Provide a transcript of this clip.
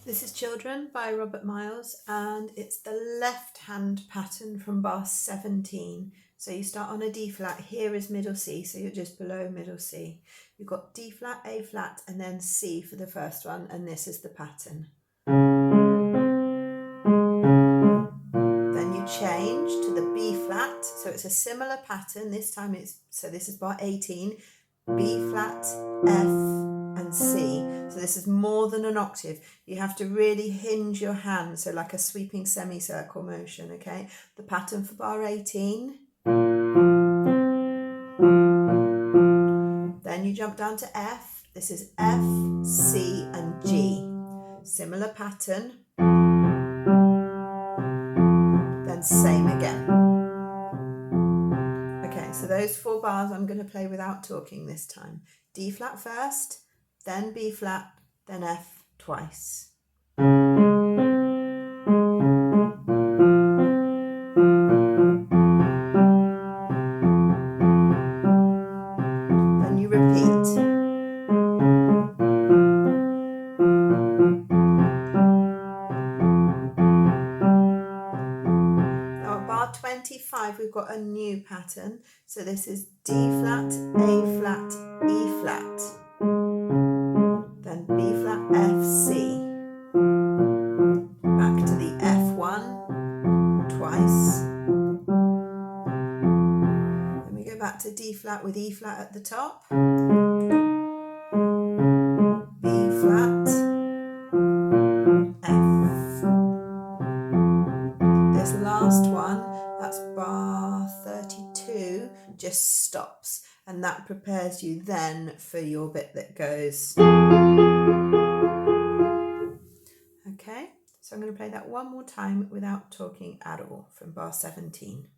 This is Children by Robert Miles, and it's the left hand pattern from bar 17. So you start on a D flat, here is middle C, so you're just below middle C. You've got D flat, A flat, and then C for the first one, and this is the pattern. Then you change to the B flat, so it's a similar pattern. This time this is bar 18, B flat, F, and C. So this is more than an octave. You have to really hinge your hand, so like a sweeping semicircle motion, okay? The pattern for bar 18. Then you jump down to F. This is F, C, and G. Similar pattern. Then same again. Okay, so those 4 bars I'm going to play without talking this time. D flat first, then B flat, then F twice. Then you repeat. Now at bar 25 we've got a new pattern. So this is D flat, A flat, E flat. Then B flat, F, C. Back to the F1 twice. Then we go back to D flat with E flat at the top. B flat, F. This last one, that's bar 32, just stops. And that prepares you then for your bit that goes. Okay, so I'm going to play that one more time without talking at all from bar 17.